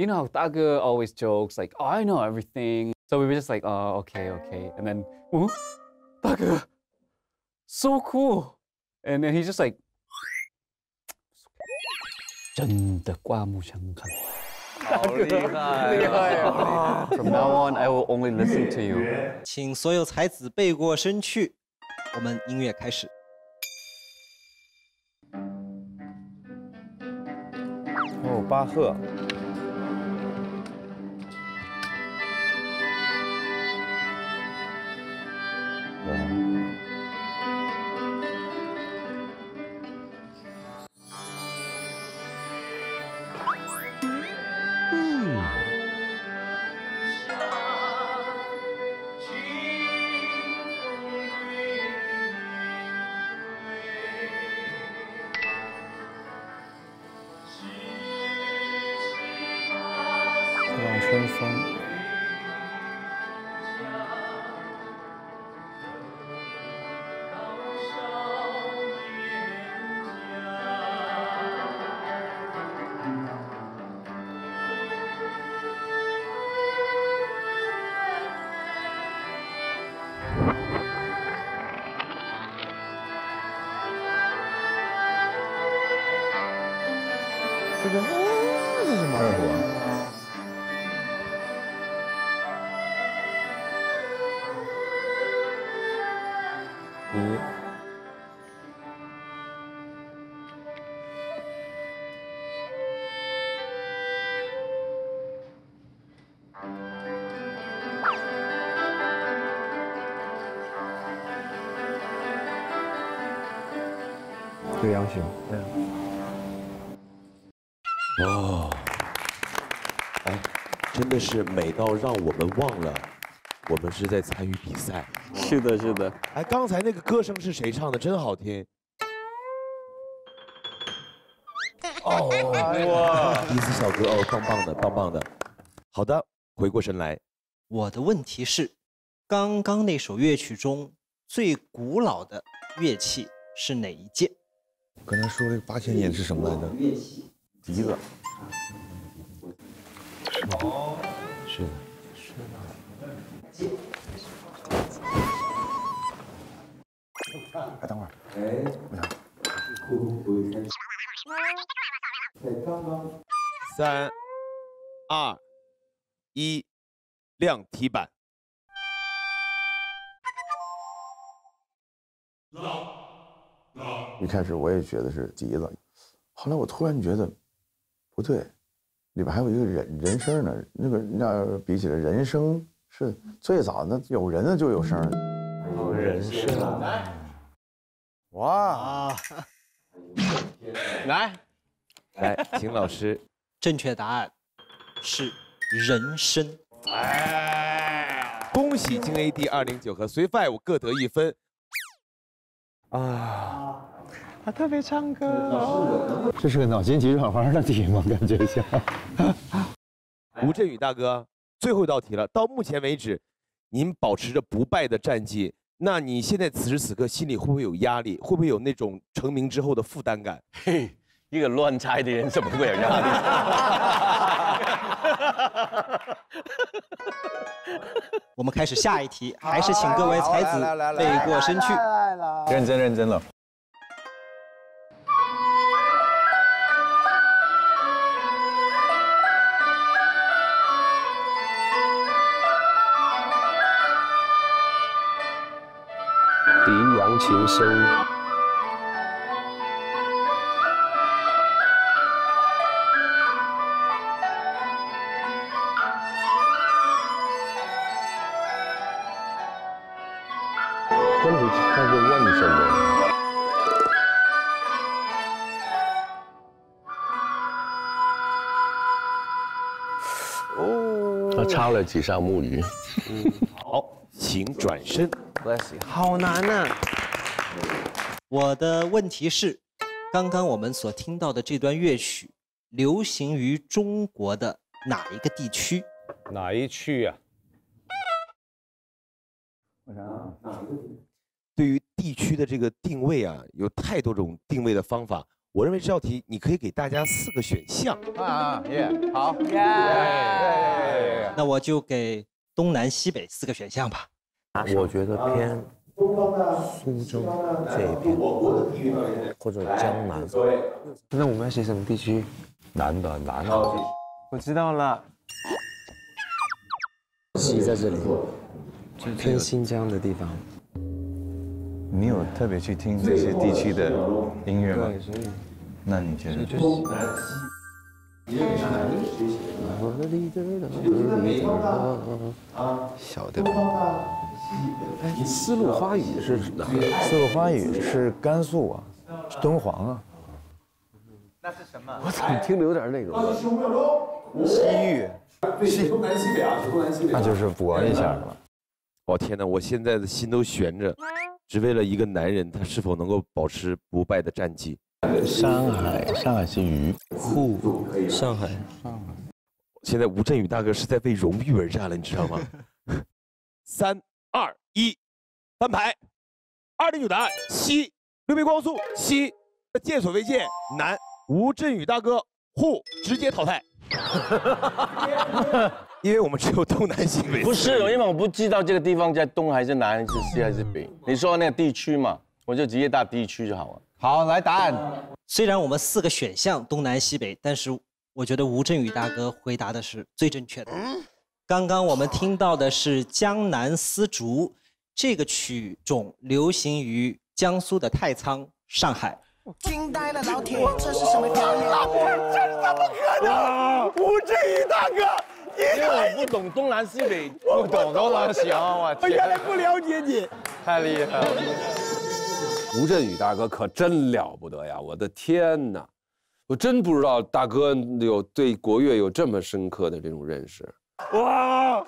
you know, Daga always jokes like, "Oh, I know everything." So we were just like, "Oh, okay, okay." And then, oh, Daga, so cool. And then he's just like, 真的刮目相看。好厉害，厉害啊 From now on, I will only listen to you. 请所有才子背过身去，我们音乐开始。哦，巴赫。望春风。这个这是什么二胡？ 对阳行，对。哦，哎，真的是美到让我们忘了，我们是在参与比赛。是的，是的。哎，刚才那个歌声是谁唱的？真好听。哦，哇！伊斯小哥，哦，棒棒的，棒棒的。好的，回过神来。我的问题是，刚刚那首乐曲中最古老的乐器是哪一件？ 刚才说的8000年是什么来着？乐器。笛子。哦，是的，是的。哎，等会儿。哎，我想。在刚刚。3、2、1，亮题板。一开始我也觉得是笛子，后来我突然觉得不对，里边还有一个人声呢。那比起来，人声是最早，那有人的就有声。人声。哇！来，请老师。正确答案是人声。哎，恭喜京 AD 209和随 5各得1分。啊。 他特别唱歌，这是个脑筋急转弯的题吗？感觉像。吴镇宇大哥，最后一道题了。到目前为止，您保持着不败的战绩。那你现在此时此刻心里会不会有压力？会不会有那种成名之后的负担感？嘿，一个乱猜的人怎么会有压力？我们开始下一题，还是请各位才子背过身去。认真认真了。 笛扬琴声，问题他是问什么？哦，他插了几扇木鱼。好，请转身。 好难啊！我的问题是，刚刚我们所听到的这段乐曲流行于中国的哪一个地区？哪一区呀？我想想，对于地区的这个定位啊，有太多种定位的方法。我认为这道题你可以给大家4个选项。好，那我就给东南西北4个选项吧。我觉得偏苏州这一边，或者江南。那我们要写什么地区？南的。我知道了，西在这里，偏新疆的地方。你有特别去听这些地区的音乐吗？对，所以那你觉得？小的。哎，丝路花语是哪？丝路花语是甘肃啊，是敦煌啊。我怎么听着有点那种西域，东南西北啊，东南西北。那就是搏一下了。我天哪，我现在的心都悬着，只为了一个男人，他是否能够保持不败的战绩。上海是鱼，上海。现在吴镇宇大哥是在为荣誉而战了，你知道吗？3、2、1，翻牌。209答案西，六倍光速西，见所未见南。吴镇宇大哥直接淘汰。因为我们只有东南西北。不是，因为我不知道这个地方在东还是南还是西还是北。你说那个地区嘛，我就直接答地区就好了。好，来答案。虽然我们4个选项东南西北，但是我觉得吴镇宇大哥回答的是最正确的。刚刚我们听到的是江南丝竹，这个曲种流行于江苏的太仓、上海。惊呆了老铁，这是什么表演？这怎么可能？吴镇宇大哥，因为我不懂东南西北，不懂都能行，我天！原来不了解你，太厉害了。吴镇宇大哥可真了不得呀！我的天哪，我真不知道大哥有对国乐有这么深刻的这种认识。哇！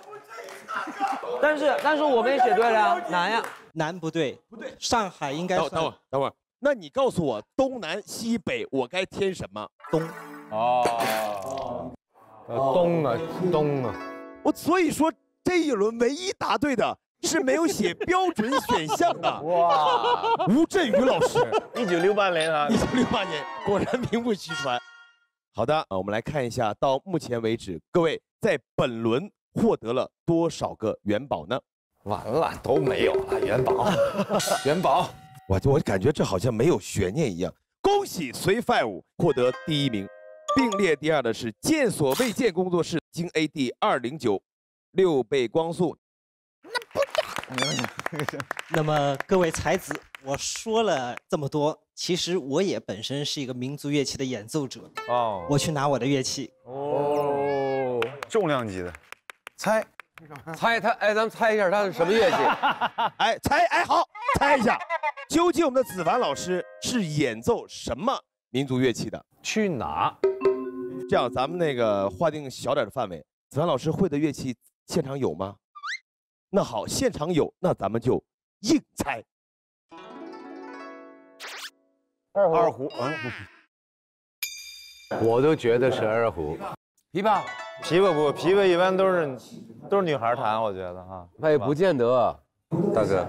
但是我们也写对了呀，南呀，南不对，上海应该算。等会儿，那你告诉我东南西北，我该填什么？东。东啊。所以说这一轮唯一答对的是没有写标准选项的。哇！吴镇宇老师，1968年啊，1968年，果然名不虚传。好的，我们来看一下，到目前为止，各位在本轮获得了多少个元宝呢？完了，都没有了，元宝，元宝。我感觉这好像没有悬念一样。恭喜随 Five 获得第1名，并列第2的是见所未见工作室京 AD 209，6倍光速。那么各位才子，我说了这么多，其实我也本身是一个民族乐器的演奏者。我去拿我的乐器。重量级的。猜他，哎，咱们猜一下他是什么乐器？好，猜一下，究竟我们的子凡老师是演奏什么民族乐器的？去哪？这样，咱们那个划定小点的范围，子凡老师会的乐器现场有吗？那好，现场有，那咱们就硬猜。二胡，我都觉得是二胡。琵琶不，琵琶一般都是女孩弹，我觉得哈。那也不见得，大哥，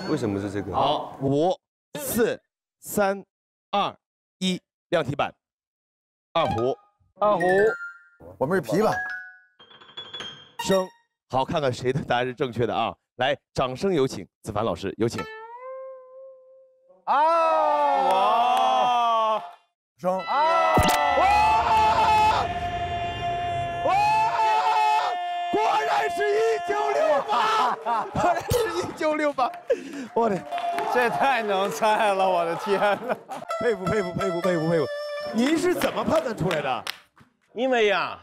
为什么是这个？好，5、4、3、2、1，亮题板，二胡，我们是琵琶。声，好，看看谁的答案是正确的啊！来，掌声有请子凡老师，有请。哇！声果然是1968，果然是1968，我的，这太能猜了，我的天哪！佩服！您是怎么判断出来的？因为呀，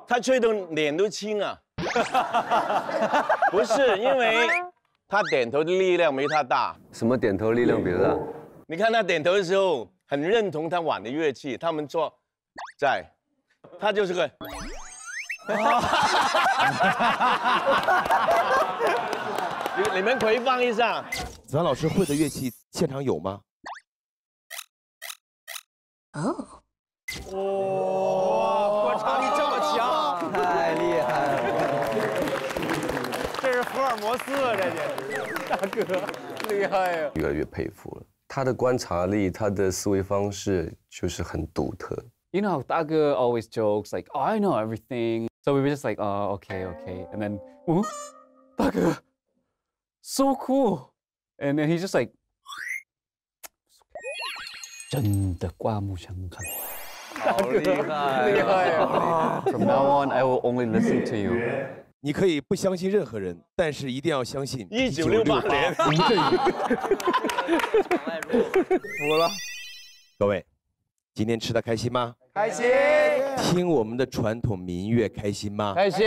他吹的脸都青啊。不是，因为他点头的力量没他大。什么点头力量比他大？你看他点头的时候，很认同他玩的乐器。他们说，他就是个。你们可以放一下。子凡老师会的乐器现场有吗？观察力这么强，太厉害了！这是福尔摩斯啊，这大哥厉害呀！越来越佩服了，他的观察力，他的思维方式就是很独特。You know, 大哥 always jokes like, "Oh, I know everything." So we were just like, "Oh, okay, okay." And then, "Oh, 大哥 so cool." And then he's just like, 真的刮目相看。好厉害，厉害啊 From now on, I will only listen to you. 你可以不相信任何人，但是一定要相信1968年吴镇宇。服了，各位，今天吃的开心吗？开心，听我们的传统民乐开心吗？开心，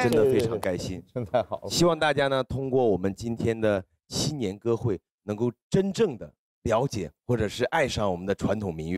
真的非常开心，真太好了。希望大家呢，通过我们今天的新年歌会，能够真正的了解或者是爱上我们的传统民乐。